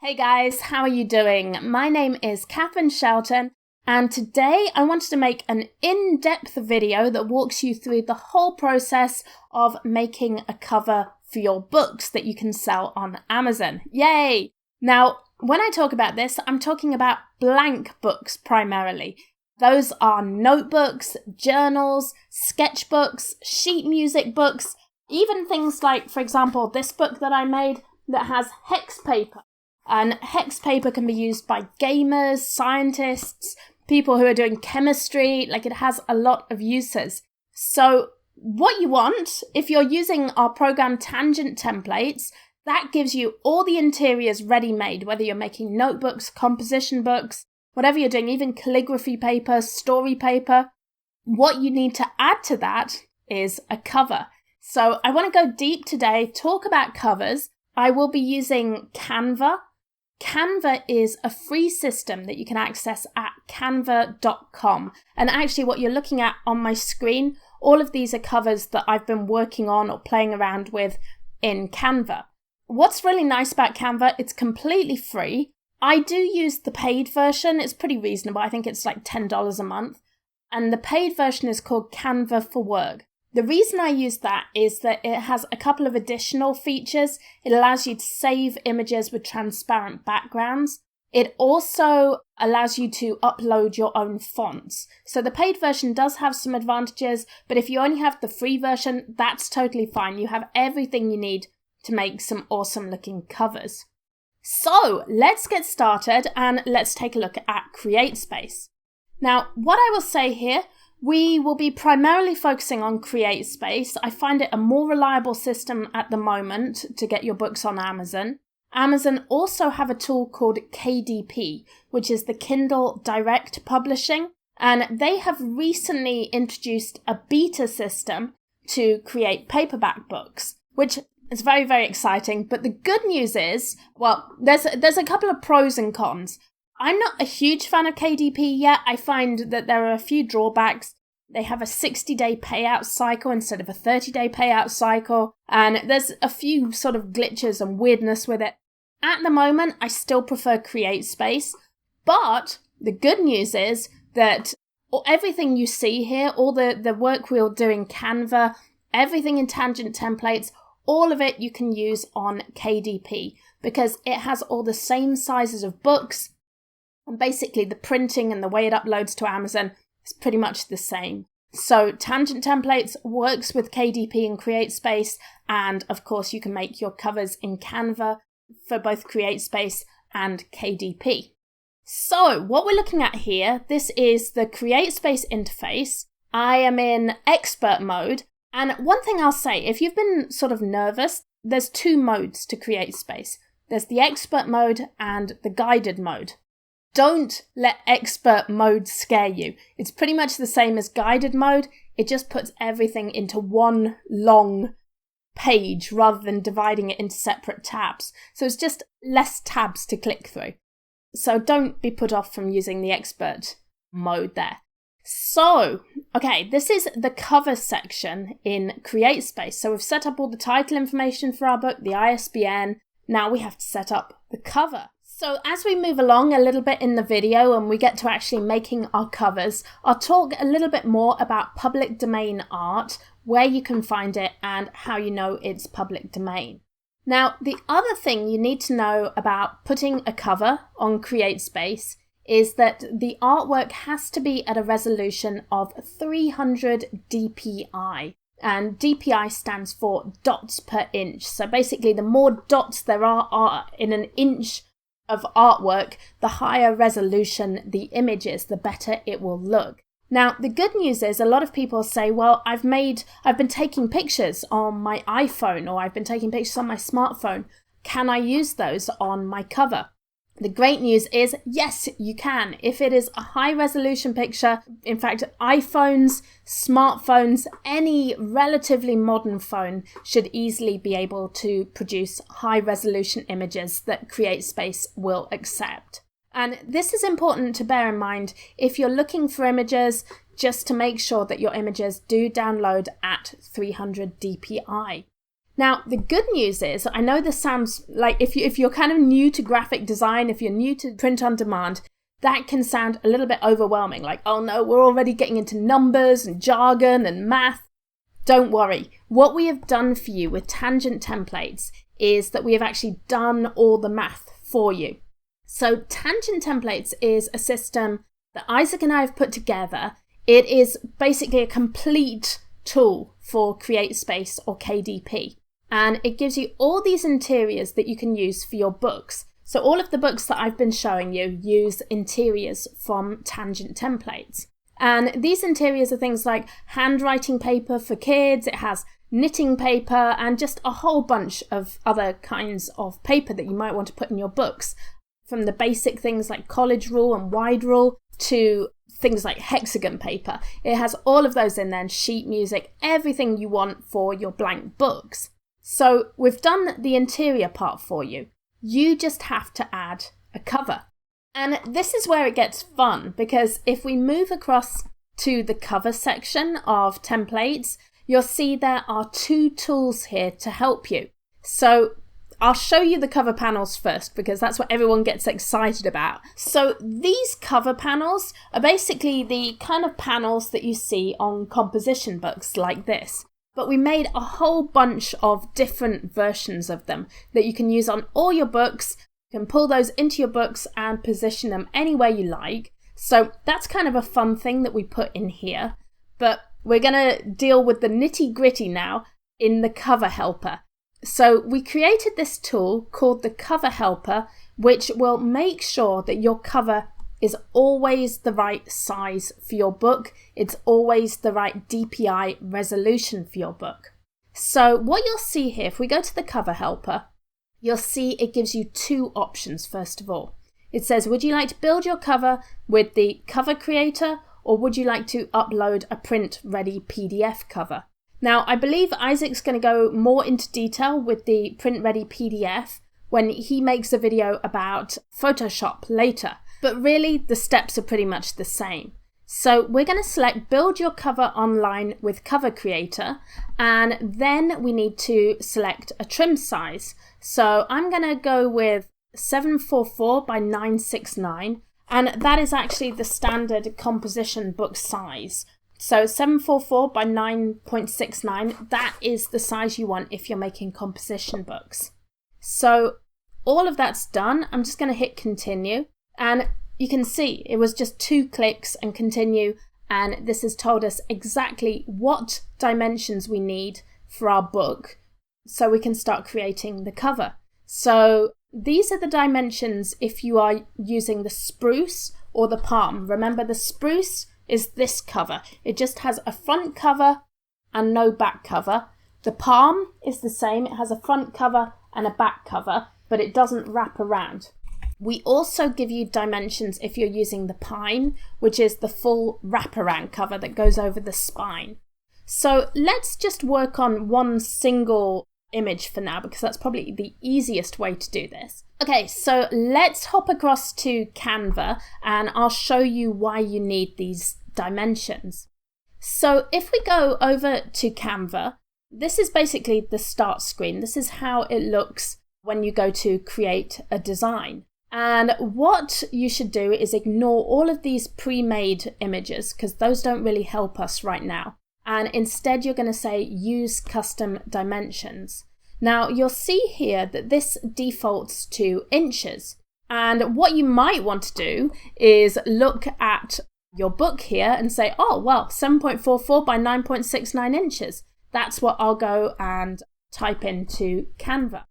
Hey guys, how are you doing? My name is Katharyne Shelton, and today I wanted to make an in-depth video that walks you through the whole process of making a cover for your books that you can sell on Amazon. Yay! Now, when I talk about this, I'm talking about blank books primarily. Those are notebooks, journals, sketchbooks, sheet music books, even things like, for example, this book that I made that has hex paper. And hex paper can be used by gamers, scientists, people who are doing chemistry. Like, it has a lot of uses. So what you want, if you're using our program Tangent templates, that gives you all the interiors ready-made, whether you're making notebooks, composition books, whatever you're doing, even calligraphy paper, story paper. What you need to add to that is a cover. So I want to go deep today, talk about covers. I will be using Canva. Canva is a free system that you can access at canva.com. And actually what you're looking at on my screen, all of these are covers that I've been working on or playing around with in Canva. What's really nice about Canva, it's completely free. I do use the paid version. It's pretty reasonable. I think it's like $10 a month. And the paid version is called Canva for Work. The reason I use that is that it has a couple of additional features. It allows you to save images with transparent backgrounds. It also allows you to upload your own fonts. So the paid version does have some advantages, but if you only have the free version, that's totally fine. You have everything you need to make some awesome looking covers. So let's get started and let's take a look at CreateSpace. Now, what I will say here, we will be primarily focusing on CreateSpace. I find it a more reliable system at the moment to get your books on Amazon. Amazon also have a tool called KDP, which is the Kindle Direct Publishing, and they have recently introduced a beta system to create paperback books, which is very, very exciting. But the good news is, well, there's a couple of pros and cons. I'm not a huge fan of KDP yet. I find that there are a few drawbacks. They have a 60-day payout cycle instead of a 30-day payout cycle. And there's a few sort of glitches and weirdness with it. At the moment, I still prefer CreateSpace. But the good news is that everything you see here, all the work we'll do in Canva, everything in Tangent templates, all of it you can use on KDP because it has all the same sizes of books. And basically the printing and the way it uploads to Amazon is pretty much the same. So Tangent Templates works with KDP and CreateSpace, and of course you can make your covers in Canva for both CreateSpace and KDP. So what we're looking at here, this is the CreateSpace interface. I am in expert mode, and one thing I'll say, if you've been sort of nervous, there's two modes to CreateSpace. There's the expert mode and the guided mode. Don't let expert mode scare you. It's pretty much the same as guided mode. It just puts everything into one long page rather than dividing it into separate tabs. So it's just less tabs to click through. So don't be put off from using the expert mode there. So, okay, this is the cover section in CreateSpace. So we've set up all the title information for our book, the ISBN. Now we have to set up the cover. So as we move along a little bit in the video and we get to actually making our covers, I'll talk a little bit more about public domain art, where you can find it and how you know it's public domain. Now, the other thing you need to know about putting a cover on CreateSpace is that the artwork has to be at a resolution of 300 dpi. And DPI stands for dots per inch. So basically the more dots there are in an inch of artwork, the higher resolution the image is, the better it will look. Now, the good news is a lot of people say, well, I've been taking pictures on my iPhone or I've been taking pictures on my smartphone. Can I use those on my cover? The great news is, yes, you can. If it is a high resolution picture, in fact, iPhones, smartphones, any relatively modern phone should easily be able to produce high resolution images that CreateSpace will accept. And this is important to bear in mind if you're looking for images, just to make sure that your images do download at 300 dpi. Now, the good news is, I know this sounds like if you're kind of new to graphic design, if you're new to print on demand, that can sound a little bit overwhelming. Like, oh no, we're already getting into numbers and jargon and math. Don't worry. What we have done for you with tangent templates is that we have actually done all the math for you. So tangent templates is a system that Isaac and I have put together. It is basically a complete tool for CreateSpace or KDP. And it gives you all these interiors that you can use for your books. So all of the books that I've been showing you use interiors from tangent templates. And these interiors are things like handwriting paper for kids, it has knitting paper, and just a whole bunch of other kinds of paper that you might want to put in your books. From the basic things like college rule and wide rule to things like hexagon paper. It has all of those in there, and sheet music, everything you want for your blank books. So we've done the interior part for you. You just have to add a cover. And this is where it gets fun, because if we move across to the cover section of templates, you'll see there are two tools here to help you. So I'll show you the cover panels first, because that's what everyone gets excited about. So these cover panels are basically the kind of panels that you see on composition books like this. But we made a whole bunch of different versions of them that you can use on all your books. You can pull those into your books and position them anywhere you like. So that's kind of a fun thing that we put in here. But we're going to deal with the nitty-gritty now in the cover helper. So we created this tool called the cover helper, which will make sure that your cover is always the right size for your book. It's always the right DPI resolution for your book. So what you'll see here, if we go to the cover helper, you'll see it gives you two options first of all. It says, would you like to build your cover with the cover creator, or would you like to upload a print-ready PDF cover? Now, I believe Isaac's going to go more into detail with the print-ready PDF when he makes a video about Photoshop later. But really, the steps are pretty much the same. So we're going to select Build Your Cover Online with Cover Creator, and then we need to select a trim size. So I'm going to go with 744 by 969, and that is actually the standard composition book size. So 744 by 9.69, that is the size you want if you're making composition books. So all of that's done. I'm just going to hit continue, and you can see it was just 2 clicks and continue, and this has told us exactly what dimensions we need for our book so we can start creating the cover. So these are the dimensions if you are using the spruce or the palm. Remember, the spruce is this cover. It just has a front cover and no back cover. The palm is the same. It has a front cover and a back cover, but it doesn't wrap around. We also give you dimensions if you're using the pine, which is the full wraparound cover that goes over the spine. So let's just work on one single image for now, because that's probably the easiest way to do this. Okay, so let's hop across to Canva and I'll show you why you need these dimensions. So if we go over to Canva, this is basically the start screen. This is how it looks when you go to create a design. And what you should do is ignore all of these pre-made images, because those don't really help us right now. And instead you're going to say use custom dimensions. Now you'll see here that this defaults to inches. And what you might want to do is look at your book here and say, oh, well, 7.44 by 9.69 inches. That's what I'll go and type into Canva.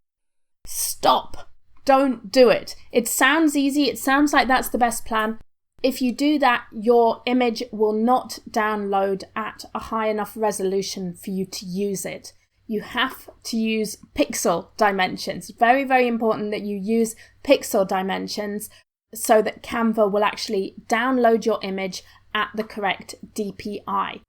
Stop. Don't do it. It sounds easy. It sounds like that's the best plan. If you do that, your image will not download at a high enough resolution for you to use it. You have to use pixel dimensions. Very, very important that you use pixel dimensions so that Canva will actually download your image at the correct DPI.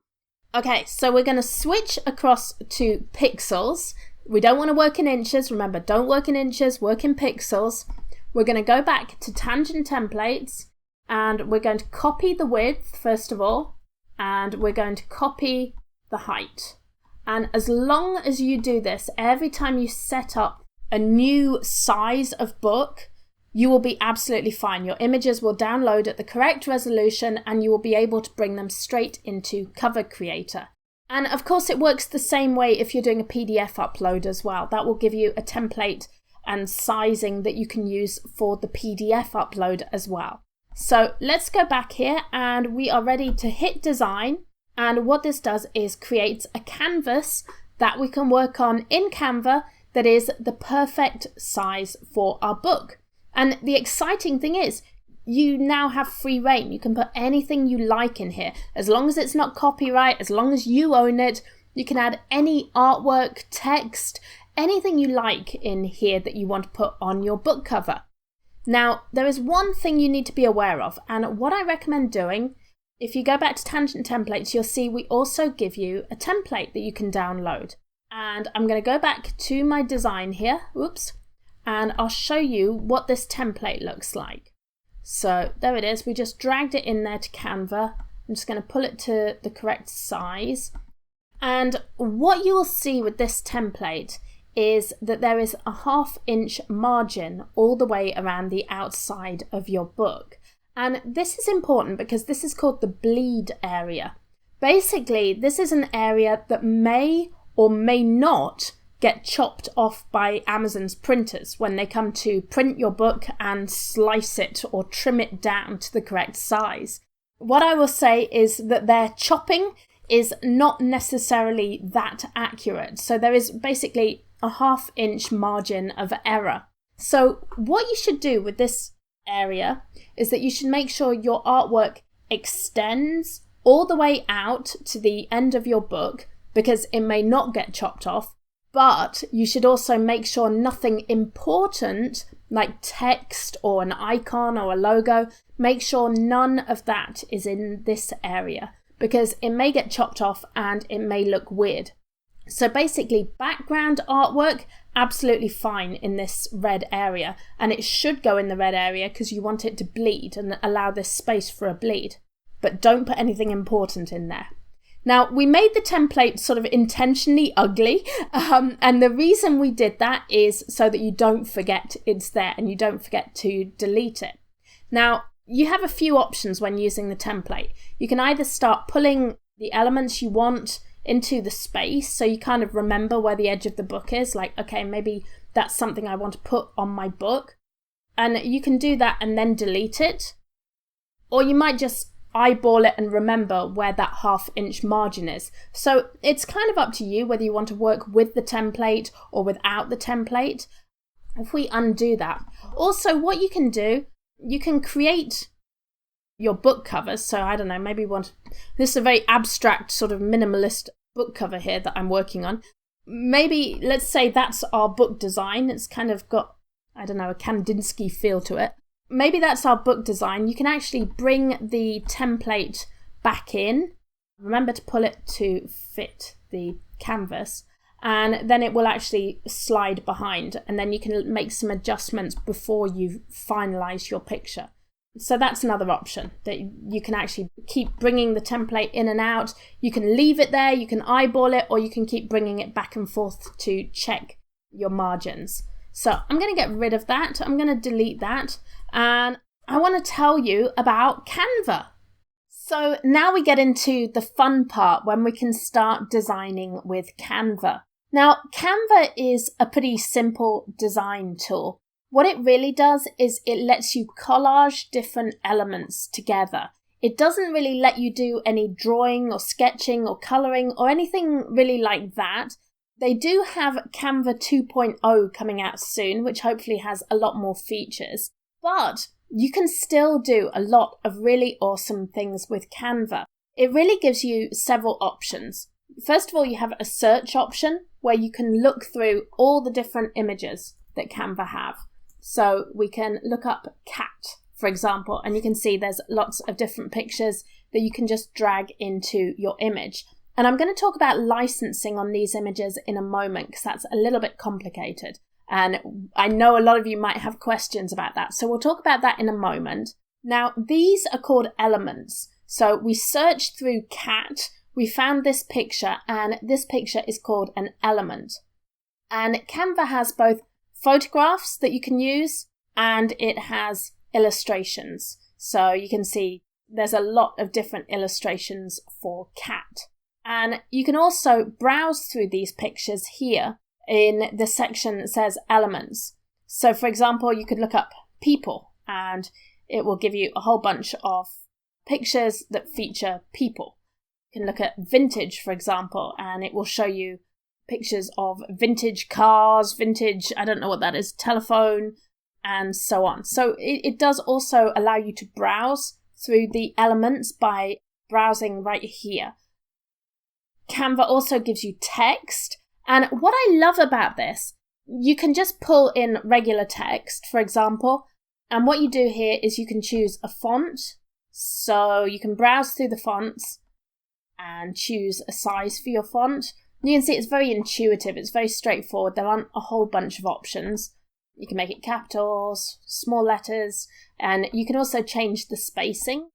Okay, so we're going to switch across to pixels. We don't want to work in inches. Remember, don't work in inches, work in pixels. We're going to go back to tangent templates and we're going to copy the width first of all, and we're going to copy the height. And as long as you do this, every time you set up a new size of book, you will be absolutely fine. Your images will download at the correct resolution and you will be able to bring them straight into Cover Creator. And of course, it works the same way if you're doing a PDF upload as well. That will give you a template and sizing that you can use for the PDF upload as well. So let's go back here and we are ready to hit design. And what this does is creates a canvas that we can work on in Canva that is the perfect size for our book. And the exciting thing is, you now have free reign. You can put anything you like in here. As long as it's not copyright, as long as you own it, you can add any artwork, text, anything you like in here that you want to put on your book cover. Now, there is one thing you need to be aware of, and what I recommend doing, if you go back to Tangent Templates, you'll see we also give you a template that you can download. And I'm going to go back to my design here, and I'll show you what this template looks like. So there it is, we just dragged it in there to Canva. I'm just going to pull it to the correct size. And what you will see with this template is that there is a 1/2 inch margin all the way around the outside of your book. And this is important because this is called the bleed area. Basically, this is an area that may or may not get chopped off by Amazon's printers when they come to print your book and slice it or trim it down to the correct size. What I will say is that their chopping is not necessarily that accurate. So there is basically a 1/2 inch margin of error. So what you should do with this area is that you should make sure your artwork extends all the way out to the end of your book, because it may not get chopped off. But you should also make sure nothing important like text or an icon or a logo, make sure none of that is in this area because it may get chopped off and it may look weird. So basically, background artwork, absolutely fine in this red area, and it should go in the red area because you want it to bleed and allow this space for a bleed. But don't put anything important in there. Now, we made the template sort of intentionally ugly, and the reason we did that is so that you don't forget it's there and you don't forget to delete it. Now, you have a few options when using the template. You can either start pulling the elements you want into the space, so you kind of remember where the edge of the book is, like, okay, maybe that's something I want to put on my book, and you can do that and then delete it. Or you might just eyeball it and remember where that 1/2 inch margin is. So it's kind of up to you whether you want to work with the template or without the template. If we undo that, also what you can do, you can create your book covers. So I don't know, maybe this is a very abstract sort of minimalist book cover here that I'm working on. Maybe let's say that's our book design. It's kind of got, I don't know, a Kandinsky feel to it. Maybe that's our book design. You can actually bring the template back in. Remember to pull it to fit the canvas, and then it will actually slide behind, and then you can make some adjustments before you finalize your picture. So that's another option, that you can actually keep bringing the template in and out. You can leave it there, you can eyeball it, or you can keep bringing it back and forth to check your margins. So I'm going to get rid of that. I'm going to delete that. And I want to tell you about Canva. So now we get into the fun part when we can start designing with Canva. Now, Canva is a pretty simple design tool. What it really does is it lets you collage different elements together. It doesn't really let you do any drawing or sketching or colouring or anything really like that. They do have Canva 2.0 coming out soon, which hopefully has a lot more features. But you can still do a lot of really awesome things with Canva. It really gives you several options. First of all, you have a search option where you can look through all the different images that Canva have. So we can look up cat, for example, and you can see there's lots of different pictures that you can just drag into your image. And I'm going to talk about licensing on these images in a moment because that's a little bit complicated. And I know a lot of you might have questions about that. So we'll talk about that in a moment. Now, these are called elements. So we search through cat, we found this picture, and this picture is called an element. And Canva has both photographs that you can use, and it has illustrations. So you can see there's a lot of different illustrations for cat. And you can also browse through these pictures here in the section that says elements. So for example, you could look up people, and it will give you a whole bunch of pictures that feature people. You can look at vintage, for example, and it will show you pictures of vintage cars, vintage, I don't know what that is, telephone, and so on. So it does also allow you to browse through the elements by browsing right here. Canva also gives you text, and what I love about this, you can just pull in regular text, for example, and what you do here is you can choose a font. So you can browse through the fonts and choose a size for your font. You can see it's very intuitive, it's very straightforward. There aren't a whole bunch of options. You can make it capitals, small letters, and you can also change the spacing.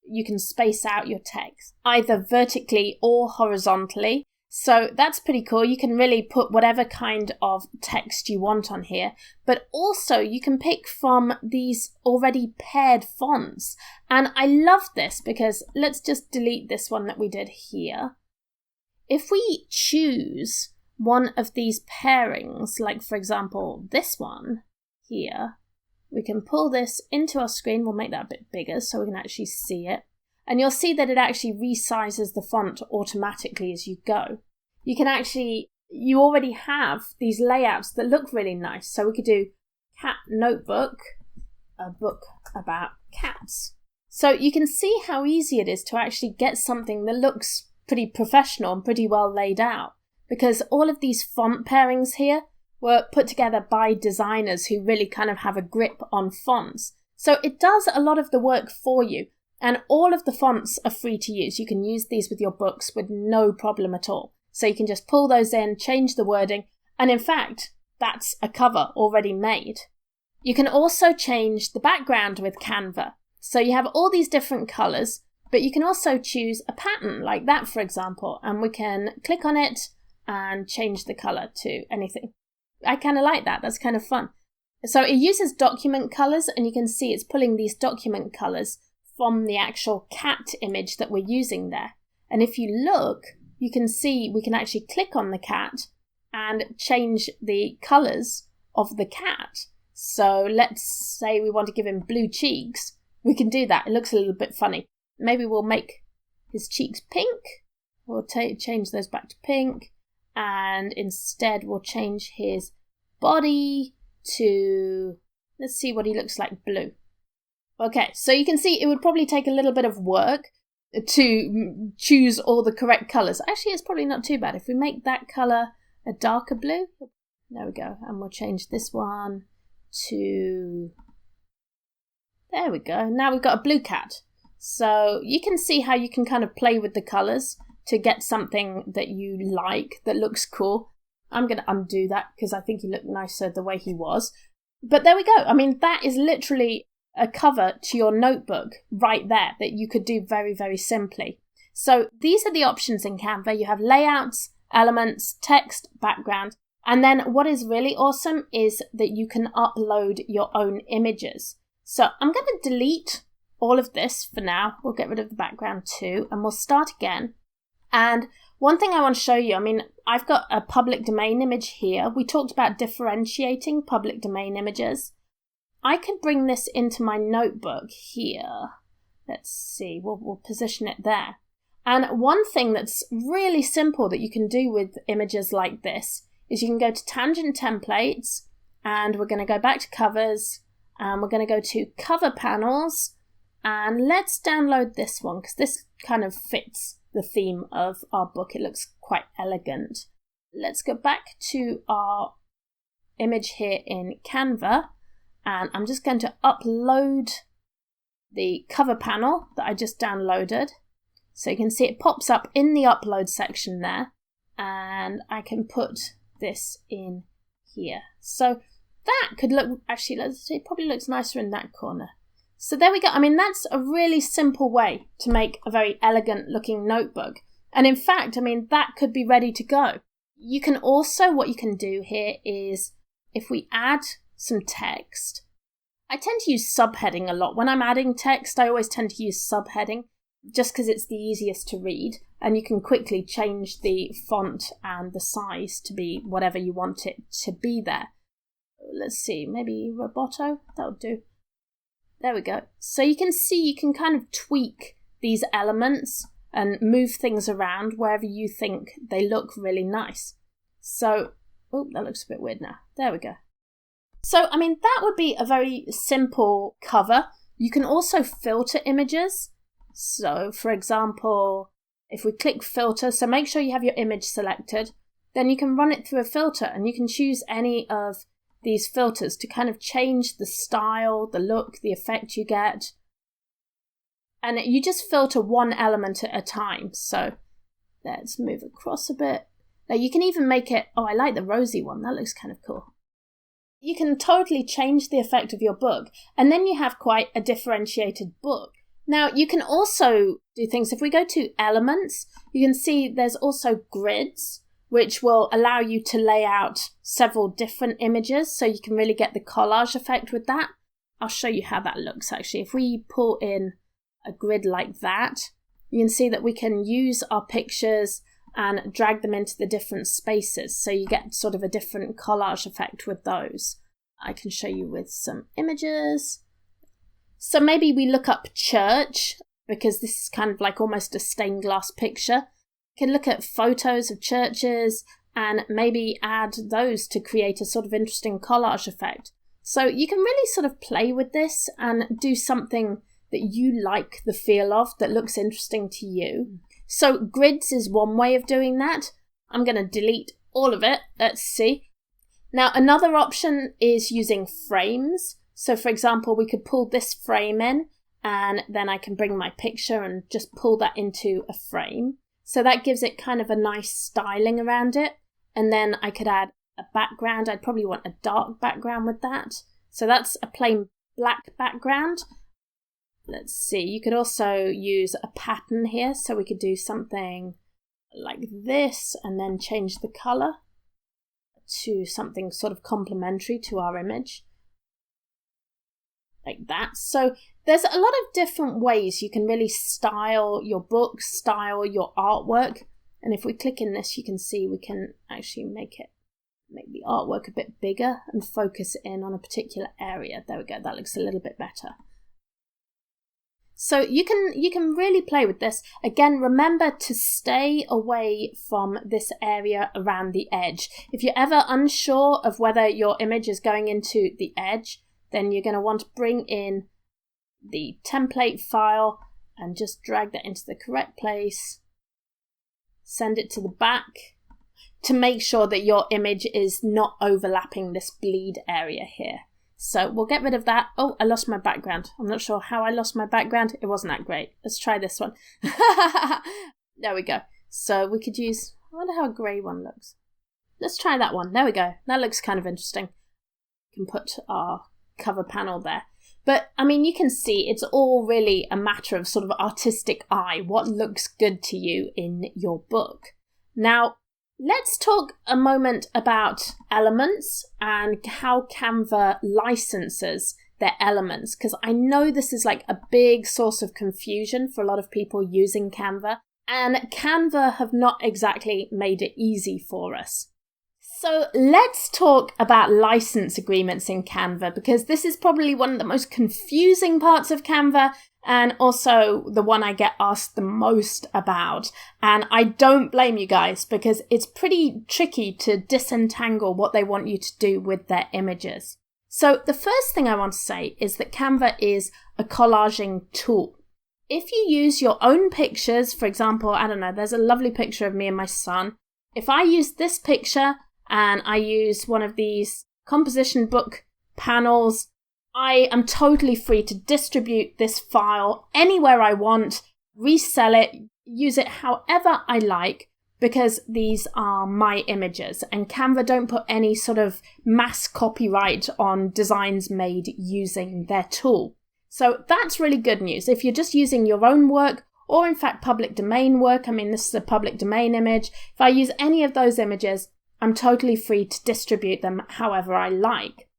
You can space out your text either vertically or horizontally. So that's pretty cool. You can really put whatever kind of text you want on here, but also you can pick from these already paired fonts. And I love this because let's just delete this one that we did here. If we choose one of these pairings, like for example, this one here, we can pull this into our screen. We'll make that a bit bigger so we can actually see it. And you'll see that it actually resizes the font automatically as you go. You already have these layouts that look really nice. So we could do cat notebook, a book about cats. So you can see how easy it is to actually get something that looks pretty professional and pretty well laid out, because all of these font pairings here were put together by designers who really kind of have a grip on fonts. So it does a lot of the work for you. And all of the fonts are free to use. You can use these with your books with no problem at all. So you can just pull those in, change the wording, and in fact, that's a cover already made. You can also change the background with Canva. So you have all these different colours, but you can also choose a pattern like that, for example, and we can click on it and change the colour to anything. I kind of like that. That's kind of fun. So it uses document colours, and you can see it's pulling these document colours from the actual cat image that we're using there. And if you look, you can see we can actually click on the cat and change the colours of the cat. So let's say we want to give him blue cheeks. We can do that. It looks a little bit funny. Maybe we'll make his cheeks pink. We'll change those back to pink. And instead we'll change his body to, let's see what he looks like, blue. Okay, so you can see it would probably take a little bit of work to choose all the correct colours. Actually, it's probably not too bad. If we make that colour a darker blue, there we go, and we'll change this one to, there we go. Now we've got a blue cat. So you can see how you can kind of play with the colours to get something that you like, that looks cool. I'm going to undo that because I think he looked nicer the way he was. But there we go. I mean, that is literally a cover to your notebook right there that you could do very, very simply. So these are the options in Canva. You have layouts, elements, text, background, and then what is really awesome is that you can upload your own images. So I'm going to delete all of this for now. We'll get rid of the background too, and we'll start again. And one thing I want to show you, I mean, I've got a public domain image here. We talked about differentiating public domain images. I could bring this into my notebook here. Let's see, we'll position it there. And one thing that's really simple that you can do with images like this is you can go to Tangent Templates, and we're going to go back to Covers, and we're going to go to Cover Panels, and let's download this one because this kind of fits the theme of our book. It looks quite elegant. Let's go back to our image here in Canva. And I'm just going to upload the cover panel that I just downloaded. So you can see it pops up in the upload section there. And I can put this in here. So that could look, actually, it probably looks nicer in that corner. So there we go. I mean, that's a really simple way to make a very elegant looking notebook. And in fact, I mean, that could be ready to go. You can also, what you can do here is, if we add some text, I tend to use subheading a lot. When I'm adding text, I always tend to use subheading just because it's the easiest to read. And you can quickly change the font and the size to be whatever you want it to be there. Let's see, maybe Roboto, that'll do. There we go. So you can see you can kind of tweak these elements and move things around wherever you think they look really nice. So, oh, that looks a bit weird now. There we go. So, I mean, that would be a very simple cover. You can also filter images. So, for example, if we click filter, so make sure you have your image selected, then you can run it through a filter and you can choose any of these filters to kind of change the style, the look, the effect you get. And you just filter one element at a time. So let's move across a bit. Now you can even make it, oh, I like the rosy one. That looks kind of cool. You can totally change the effect of your book. And then you have quite a differentiated book. Now you can also do things, if we go to elements, you can see there's also grids, which will allow you to lay out several different images. So you can really get the collage effect with that. I'll show you how that looks actually. If we pull in a grid like that, you can see that we can use our pictures and drag them into the different spaces. So you get sort of a different collage effect with those. I can show you with some images. So maybe we look up church, because this is kind of like almost a stained glass picture. You can look at photos of churches and maybe add those to create a sort of interesting collage effect. So you can really sort of play with this and do something that you like the feel of, that looks interesting to you. So grids is one way of doing that. I'm going to delete all of it. Let's see. Now another option is using frames. So for example, we could pull this frame in and then I can bring my picture and just pull that into a frame. So that gives it kind of a nice styling around it. And then I could add a background. I'd probably want a dark background with that. So that's a plain black background. Let's see, you could also use a pattern here. So we could do something like this and then change the color to something sort of complementary to our image. Like that. So there's a lot of different ways you can really style your book, style your artwork. And if we click in this, you can see we can actually make the artwork a bit bigger and focus in on a particular area. There we go. That looks a little bit better. So you can really play with this. Again, remember to stay away from this area around the edge. If you're ever unsure of whether your image is going into the edge, then you're going to want to bring in the template file and just drag that into the correct place. Send it to the back to make sure that your image is not overlapping this bleed area here. So we'll get rid of that. Oh, I lost my background. I'm not sure how I lost my background. It wasn't that great. Let's try this one. There we go. So we could use, I wonder how a grey one looks. Let's try that one. There we go. That looks kind of interesting. We can put our cover panel there. But I mean, you can see it's all really a matter of sort of artistic eye. What looks good to you in your book? Now, let's talk a moment about elements and how Canva licenses their elements, because I know this is like a big source of confusion for a lot of people using Canva, and Canva have not exactly made it easy for us. So let's talk about license agreements in Canva, because this is probably one of the most confusing parts of Canva and also the one I get asked the most about. And I don't blame you guys, because it's pretty tricky to disentangle what they want you to do with their images. So the first thing I want to say is that Canva is a collaging tool. If you use your own pictures, for example, I don't know, there's a lovely picture of me and my son. If I use this picture and I use one of these composition book panels, I am totally free to distribute this file anywhere I want, resell it, use it however I like, because these are my images, and Canva don't put any sort of mass copyright on designs made using their tool. So that's really good news. If you're just using your own work, or in fact public domain work, this is a public domain image. If I use any of those images, I'm totally free to distribute them however I like.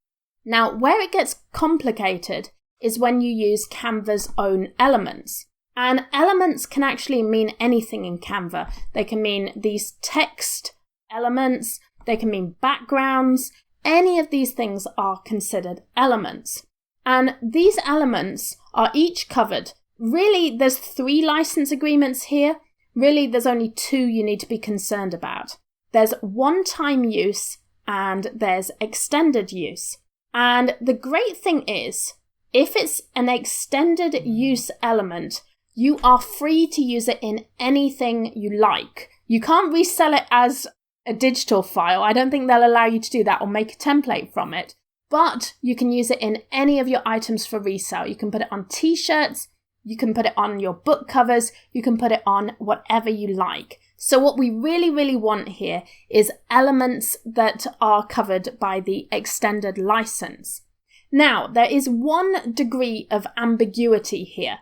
Now, where it gets complicated is when you use Canva's own elements. And elements can actually mean anything in Canva. They can mean these text elements, they can mean backgrounds. Any of these things are considered elements. And these elements are each covered. Really, there's 3 license agreements here. Really, there's only 2 you need to be concerned about. There's one-time use and there's extended use. And the great thing is, if it's an extended use element, you are free to use it in anything you like. You can't resell it as a digital file. I don't think they'll allow you to do that or make a template from it. But you can use it in any of your items for resale. You can put it on t-shirts, you can put it on your book covers, you can put it on whatever you like. So what we really want here is elements that are covered by the extended license. Now, there is one degree of ambiguity here,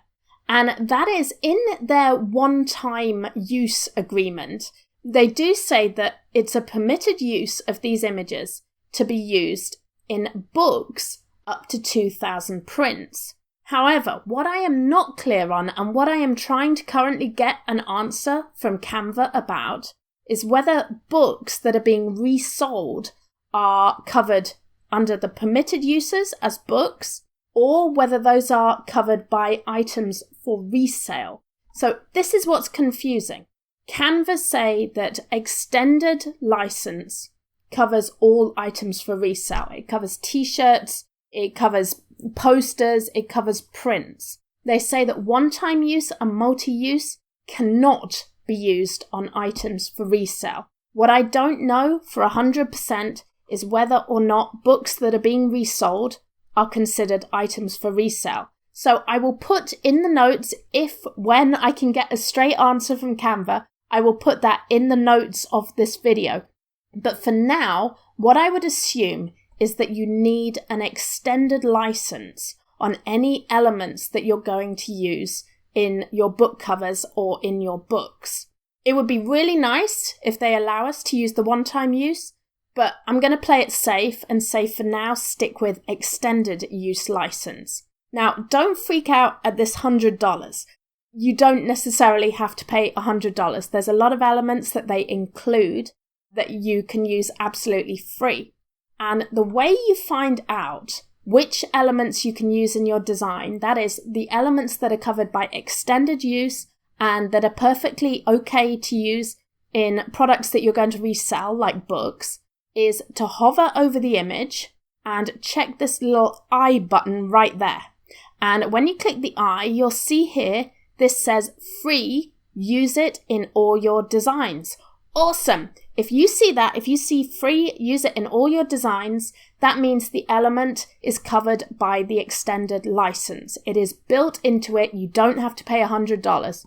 and that is in their one-time use agreement. They do say that it's a permitted use of these images to be used in books up to 2,000 prints. However, what I am not clear on and what I am trying to currently get an answer from Canva about is whether books that are being resold are covered under the permitted uses as books or whether those are covered by items for resale. So this is what's confusing. Canva say that extended license covers all items for resale. It covers t-shirts, it covers posters, it covers prints. They say that one-time use and multi-use cannot be used on items for resale. What I don't know for 100% is whether or not books that are being resold are considered items for resale. So I will put in the notes, when I can get a straight answer from Canva, I will put that in the notes of this video. But for now, what I would assume is that you need an extended license on any elements that you're going to use in your book covers or in your books. It would be really nice if they allow us to use the one-time use, but I'm going to play it safe and say for now stick with extended use license. Now, don't freak out at this $100. You don't necessarily have to pay $100. There's a lot of elements that they include that you can use absolutely free. And the way you find out which elements you can use in your design, that is, the elements that are covered by extended use and that are perfectly okay to use in products that you're going to resell, like books, is to hover over the image and check this little eye button right there. And when you click the eye, you'll see here, this says free, use it in all your designs. Awesome! If you see that, if you see free, use it in all your designs, that means the element is covered by the extended license. It is built into it. You don't have to pay $100.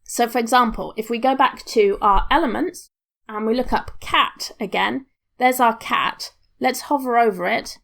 So for example, if we go back to our elements and we look up cat again, there's our cat. Let's hover over it.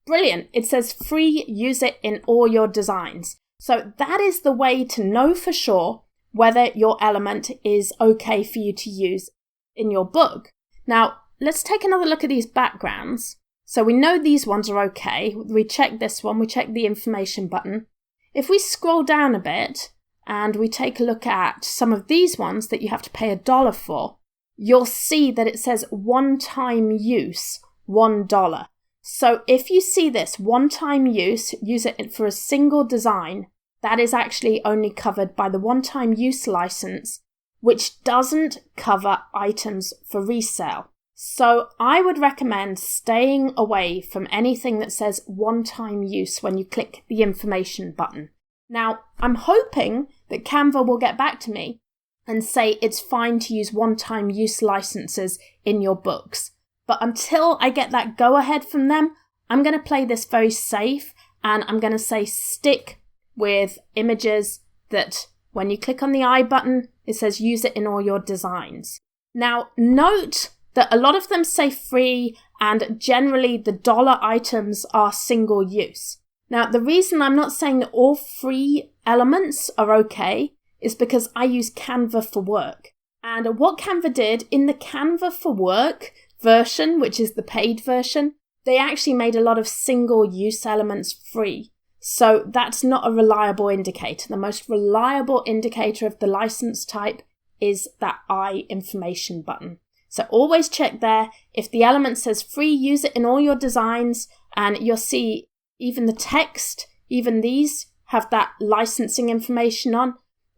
Brilliant. It says free, use it in all your designs. So that is the way to know for sure whether your element is okay for you to use in your book. Now, let's take another look at these backgrounds. So we know these ones are okay. We check this one, we check the information button. If we scroll down a bit and we take a look at some of these ones that you have to pay $1 for, you'll see that it says one-time use, $1. So if you see this one-time use it for a single design, that is actually only covered by the one-time use license, which doesn't cover items for resale. So I would recommend staying away from anything that says one-time use when you click the information button. Now, I'm hoping that Canva will get back to me and say it's fine to use one-time use licenses in your books. But until I get that go-ahead from them, I'm going to play this very safe and I'm going to say stick with images that when you click on the I button, it says use it in all your designs. Now, note that a lot of them say free and generally the dollar items are single use. Now, the reason I'm not saying that all free elements are okay is because I use Canva for Work. And what Canva did in the Canva for Work version, which is the paid version, they actually made a lot of single-use elements free. So that's not a reliable indicator. The most reliable indicator of the license type is that I information button. So always check there. If the element says free, use it in all your designs, and you'll see even the text, even these have that licensing information on.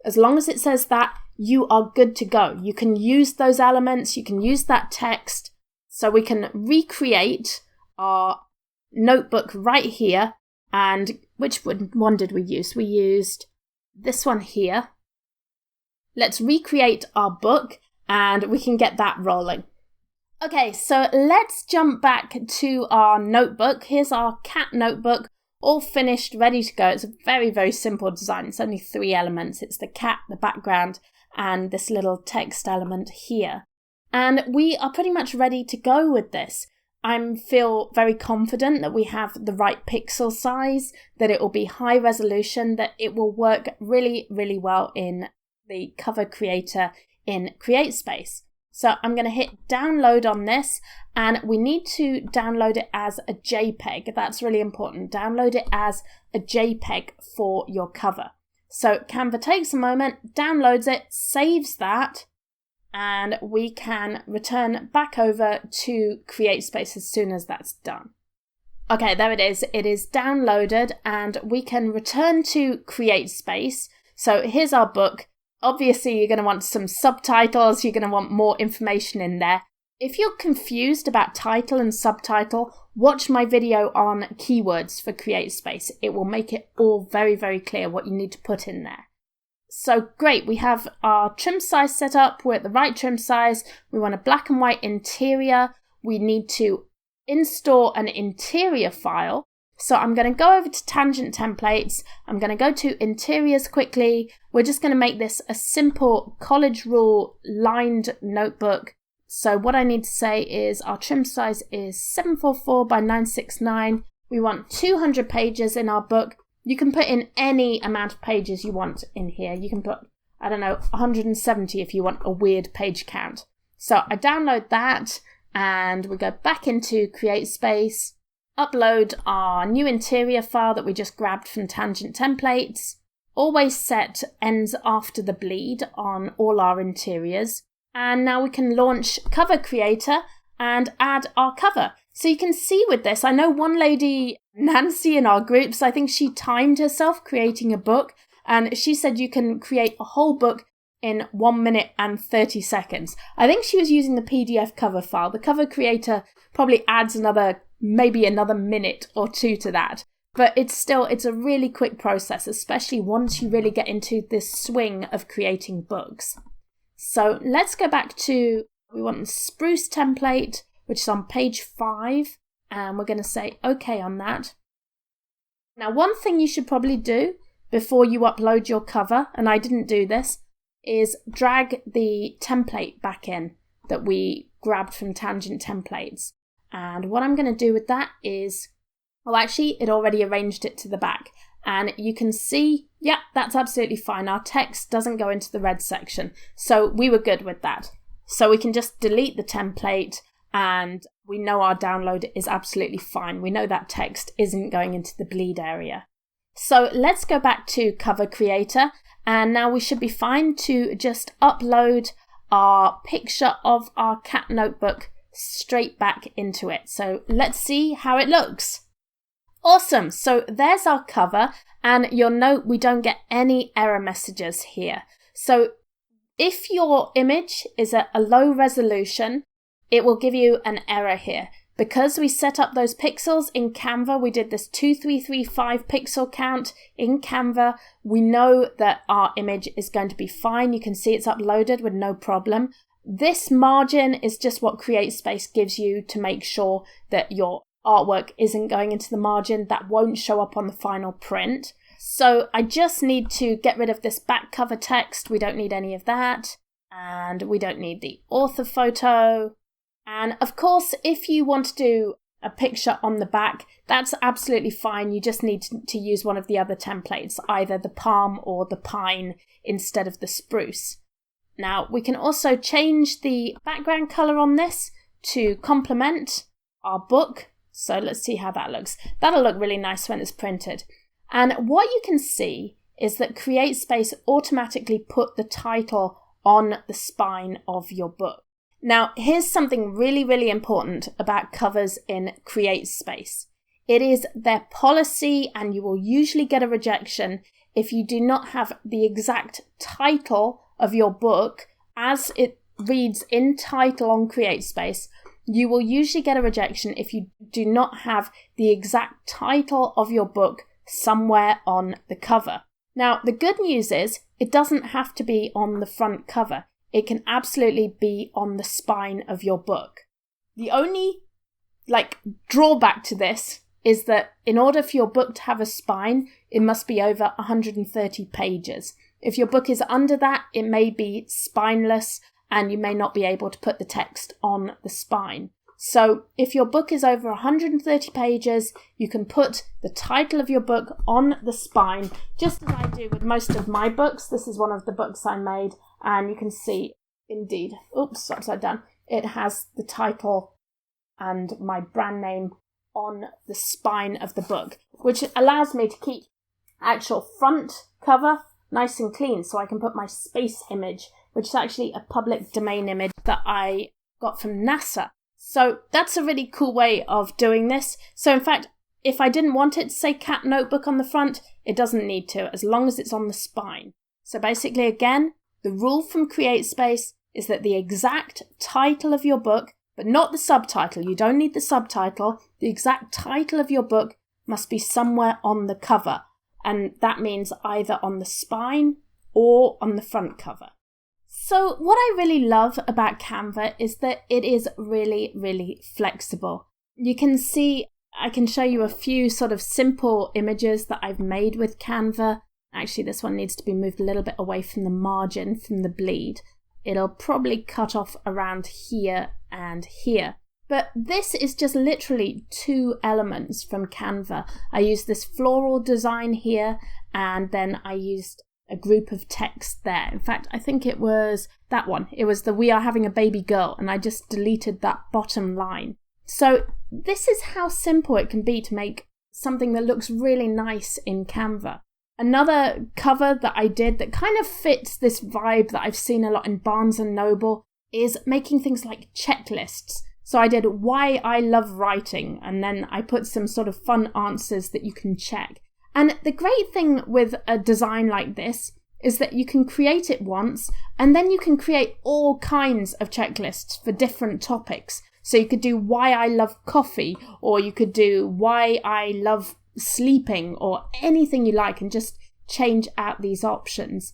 As long as it says that, you are good to go. You can use those elements, you can use that text, so we can recreate our notebook right here. And which one did we use? We used this one here. Let's recreate our book and we can get that rolling. Okay, so let's jump back to our notebook. Here's our cat notebook, all finished, ready to go. It's a very, very simple design. It's only 3 elements. It's the cat, the background, and this little text element here. And we are pretty much ready to go with this. I feel very confident that we have the right pixel size, that it will be high resolution, that it will work really, really well in the cover creator in CreateSpace. So I'm going to hit download on this, and we need to download it as a JPEG. That's really important. Download it as a JPEG for your cover. So Canva takes a moment, downloads it, saves that, and we can return back over to CreateSpace as soon as that's done. Okay, there it is. It is downloaded, and we can return to CreateSpace. So here's our book. Obviously, you're going to want some subtitles. You're going to want more information in there. If you're confused about title and subtitle, watch my video on keywords for CreateSpace. It will make it all very, very clear what you need to put in there. So great, we have our trim size set up. We're at the right trim size. We want a black and white interior. We need to install an interior file. So I'm going to go over to Tangent Templates. I'm going to go to Interiors quickly. We're just going to make this a simple college rule lined notebook. So what I need to say is our trim size is 744 by 969. We want 200 pages in our book. You can put in any amount of pages you want in here. You can put, 170 if you want a weird page count. So I download that and we go back into CreateSpace. Upload our new interior file that we just grabbed from Tangent Templates. Always set ends after the bleed on all our interiors. And now we can launch Cover Creator and add our cover. So you can see with this, I know one lady, Nancy, in our groups, I think she timed herself creating a book. And she said you can create a whole book in 1 minute and 30 seconds. I think she was using the PDF cover file. The Cover Creator probably adds maybe another minute or 2 to that. But it's a really quick process, especially once you really get into this swing of creating books. So let's go back to, we want the spruce template, which is on page 5. And we're going to say OK on that. Now, one thing you should probably do before you upload your cover, and I didn't do this, is drag the template back in that we grabbed from Tangent Templates. And what I'm going to do with that is, it already arranged it to the back. And you can see, yeah, that's absolutely fine. Our text doesn't go into the red section. So we were good with that. So we can just delete the template and we know our download is absolutely fine. We know that text isn't going into the bleed area. So let's go back to Cover Creator. And now we should be fine to just upload our picture of our cat notebook straight back into it. So let's see how it looks. Awesome. So there's our cover, and you'll note we don't get any error messages here. So if your image is at a low resolution, it will give you an error here. Because we set up those pixels in Canva, we did this 2335 pixel count in Canva, we know that our image is going to be fine. You can see it's uploaded with no problem. This margin is just what CreateSpace gives you to make sure that your artwork isn't going into the margin. That won't show up on the final print. So I just need to get rid of this back cover text. We don't need any of that. And we don't need the author photo. And of course, if you want to do a picture on the back, that's absolutely fine. You just need to use one of the other templates, either the palm or the pine instead of the spruce. Now, we can also change the background color on this to complement our book. So let's see how that looks. That'll look really nice when it's printed. And what you can see is that CreateSpace automatically put the title on the spine of your book. Now, here's something really, really important about covers in CreateSpace. It is their policy, and you will usually get a rejection if you do not have the exact title of your book as it reads in title on CreateSpace. You will usually get a rejection if you do not have the exact title of your book somewhere on the cover. Now, the good news is it doesn't have to be on the front cover. It can absolutely be on the spine of your book. The only drawback to this is that in order for your book to have a spine, it must be over 130 pages. If your book is under that, it may be spineless and you may not be able to put the text on the spine. So if your book is over 130 pages, you can put the title of your book on the spine, just as I do with most of my books. This is one of the books I made, and you can see, indeed, oops, upside down, it has the title and my brand name on the spine of the book, which allows me to keep actual front cover nice and clean, so I can put my space image, which is actually a public domain image that I got from NASA. So that's a really cool way of doing this. So in fact, if I didn't want it to say Cat Notebook on the front, it doesn't need to, as long as it's on the spine. So basically, again, the rule from CreateSpace is that the exact title of your book, but not the subtitle, you don't need the subtitle, the exact title of your book must be somewhere on the cover. And that means either on the spine or on the front cover. So what I really love about Canva is that it is really, really flexible. You can see, I can show you a few sort of simple images that I've made with Canva. Actually, this one needs to be moved a little bit away from the margin, from the bleed. It'll probably cut off around here and here. But this is just literally 2 elements from Canva. I used this floral design here, and then I used a group of text there. In fact, I think it was that one. It was the "We are having a baby girl," and I just deleted that bottom line. So this is how simple it can be to make something that looks really nice in Canva. Another cover that I did that kind of fits this vibe that I've seen a lot in Barnes & Noble is making things like checklists. So I did "Why I Love Writing," and then I put some sort of fun answers that you can check. And the great thing with a design like this is that you can create it once, and then you can create all kinds of checklists for different topics. So you could do "Why I Love Coffee," or you could do "Why I Love Sleeping," or anything you like, and just change out these options.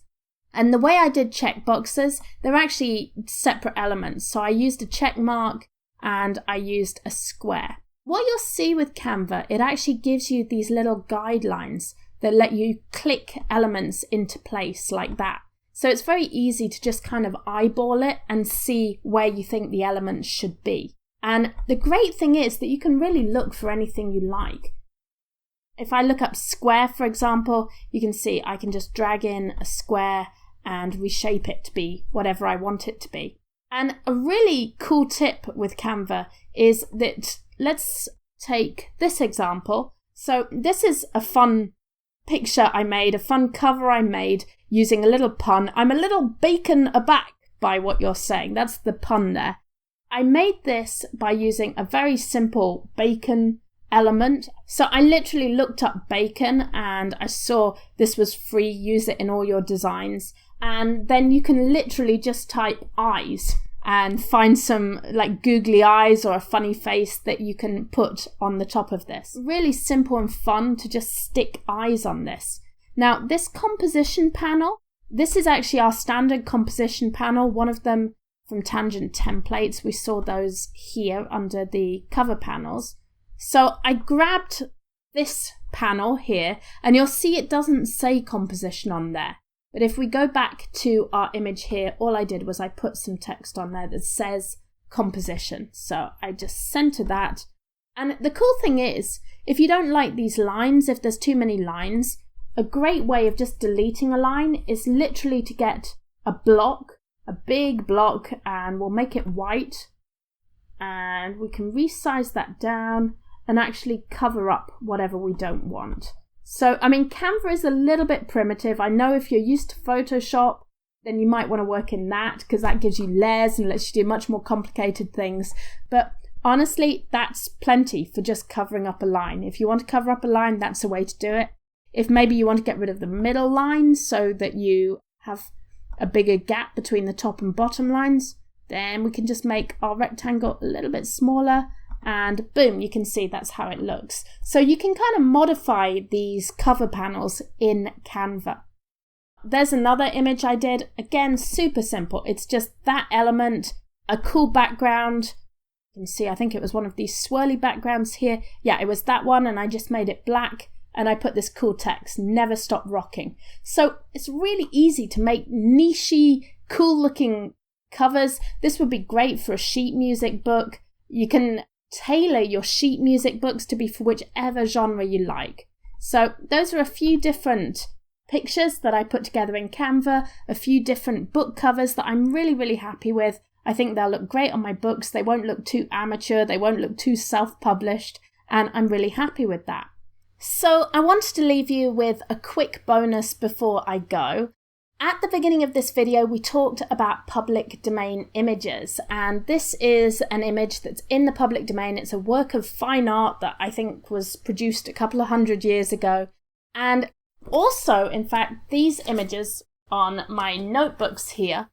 And the way I did checkboxes, they're actually separate elements. So I used a check mark and I used a square. What you'll see with Canva, it actually gives you these little guidelines that let you click elements into place like that. So it's very easy to just kind of eyeball it and see where you think the elements should be. And the great thing is that you can really look for anything you like. If I look up square, for example, you can see I can just drag in a square and reshape it to be whatever I want it to be. And a really cool tip with Canva is that, let's take this example. So this is a fun picture I made, a fun cover I made using a little pun. I'm a little bacon aback by what you're saying. That's the pun there. I made this by using a very simple bacon element. So I literally looked up bacon and I saw this was free, use it in all your designs. And then you can literally just type eyes and find some like googly eyes or a funny face that you can put on the top of this. Really simple and fun to just stick eyes on this. Now, this composition panel, this is actually our standard composition panel, one of them from Tangent Templates. We saw those here under the cover panels. So I grabbed this panel here, and you'll see it doesn't say composition on there. But if we go back to our image here, all I did was I put some text on there that says composition. So I just center that, And the cool thing is, if you don't like these lines, if there's too many lines, a great way of just deleting a line is literally to get a block, a big block, and we'll make it white. And we can resize that down and actually cover up whatever we don't want. So, I mean, Canva is a little bit primitive. I know if you're used to Photoshop, then you might want to work in that because that gives you layers and lets you do much more complicated things. But honestly, that's plenty for just covering up a line. If you want to cover up a line, that's the way to do it. If maybe you want to get rid of the middle lines so that you have a bigger gap between the top and bottom lines, then we can just make our rectangle a little bit smaller and boom, you can see that's how it looks. So you can kind of modify these cover panels in Canva. There's another image I did. Again, super simple. It's just that element, a cool background. You can see, I think it was one of these swirly backgrounds here. Yeah, it was that one, and I just made it black and I put this cool text, never stop rocking. So it's really easy to make nichey, cool looking covers. This would be great for a sheet music book. You can tailor your sheet music books to be for whichever genre you like. So those are a few different pictures that I put together in Canva, a few different book covers that I'm really, really happy with. I think they'll look great on my books. They won't look too amateur. They won't look too self-published. And I'm really happy with that. So I wanted to leave you with a quick bonus before I go. At the beginning of this video, we talked about public domain images, and this is an image that's in the public domain. It's a work of fine art that I think was produced a couple of 100 years ago. And also, in fact, these images on my notebooks here,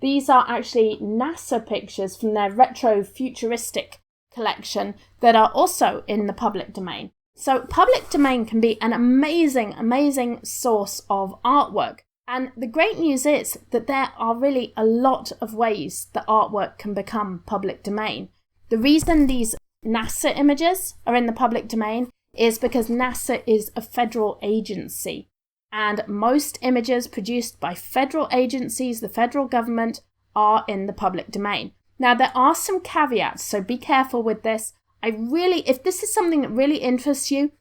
these are actually NASA pictures from their retro-futuristic collection that are also in the public domain. So public domain can be an amazing, amazing source of artwork. And the great news is that there are really a lot of ways that artwork can become public domain. The reason these NASA images are in the public domain is because NASA is a federal agency. And most images produced by federal agencies, the federal government, are in the public domain. Now, there are some caveats, so be careful with this. If this is something that really interests you,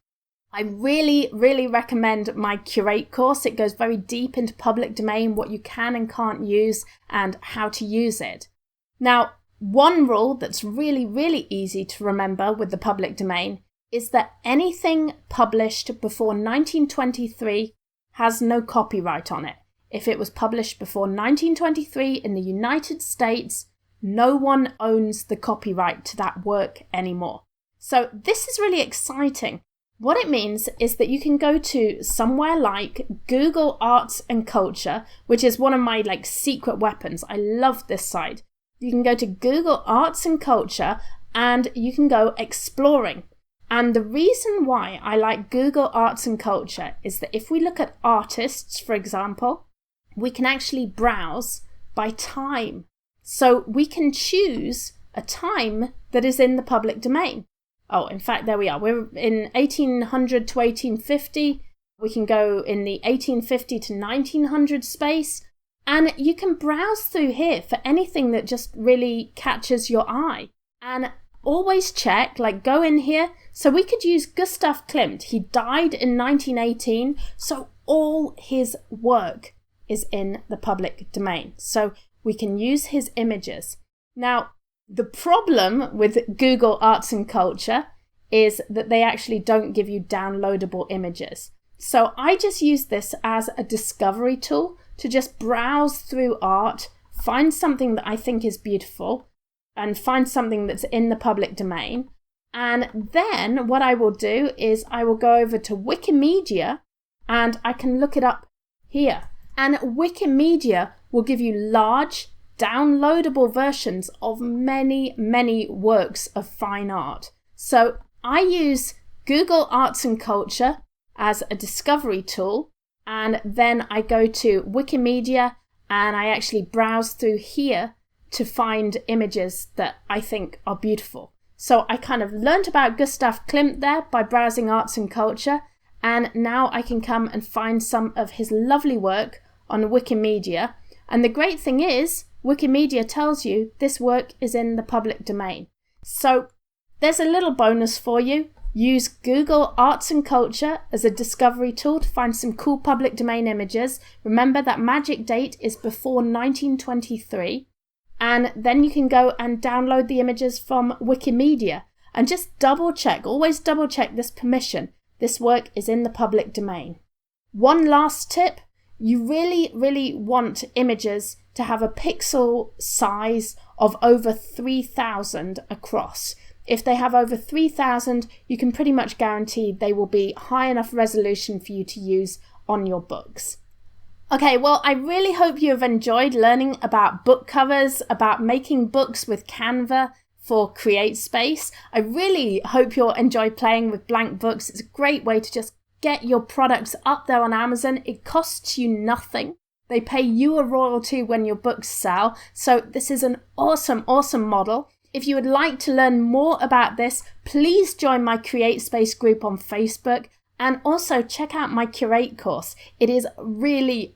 I really, really recommend my Curate course. It goes very deep into public domain, what you can and can't use, and how to use it. Now, one rule that's really, really easy to remember with the public domain is that anything published before 1923 has no copyright on it. If it was published before 1923 in the United States, no one owns the copyright to that work anymore. So this is really exciting. What it means is that you can go to somewhere like Google Arts and Culture, which is one of my secret weapons. I love this site. You can go to Google Arts and Culture and you can go exploring. And the reason why I like Google Arts and Culture is that if we look at artists, for example, we can actually browse by time. So we can choose a time that is in the public domain. Oh, in fact, there we are. We're in 1800 to 1850. We can go in the 1850 to 1900 space. And you can browse through here for anything that just really catches your eye. And always check, go in here. So we could use Gustav Klimt. He died in 1918. So all his work is in the public domain. So we can use his images. Now, the problem with Google Arts and Culture is that they actually don't give you downloadable images. So I just use this as a discovery tool to just browse through art, find something that I think is beautiful, and find something that's in the public domain. And then what I will do is I will go over to Wikimedia and I can look it up here. And Wikimedia will give you large, downloadable versions of many, many works of fine art. So I use Google Arts and Culture as a discovery tool, and then I go to Wikimedia and I actually browse through here to find images that I think are beautiful. So I kind of learnt about Gustav Klimt there by browsing Arts and Culture, and now I can come and find some of his lovely work on Wikimedia. And the great thing is, Wikimedia tells you this work is in the public domain. So There's a little bonus for you. Use Google Arts and Culture as a discovery tool to find some cool public domain images. Remember that magic date is before 1923. And then you can go and download the images from Wikimedia. And just double check, always double check this permission. This work is in the public domain. One last tip, you really want images to have a pixel size of over 3000 across. If they have over 3000, you can pretty much guarantee they will be high enough resolution for you to use on your books. Okay, well, I really hope you have enjoyed learning about book covers, about making books with Canva for CreateSpace. I really hope you'll enjoy playing with blank books. It's a great way to just get your products up there on Amazon. It costs you nothing. They pay you a royalty when your books sell. So this is an awesome model. If you would like to learn more about this, please join my CreateSpace group on Facebook and also check out my Curate course. It is really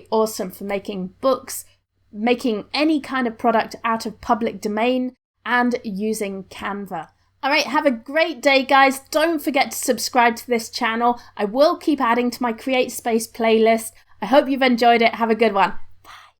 awesome for making books, making any kind of product out of public domain and using Canva. All right, have a great day, guys. Don't forget to subscribe to this channel. I will keep adding to my CreateSpace playlist. I hope you've enjoyed it. Have a good one.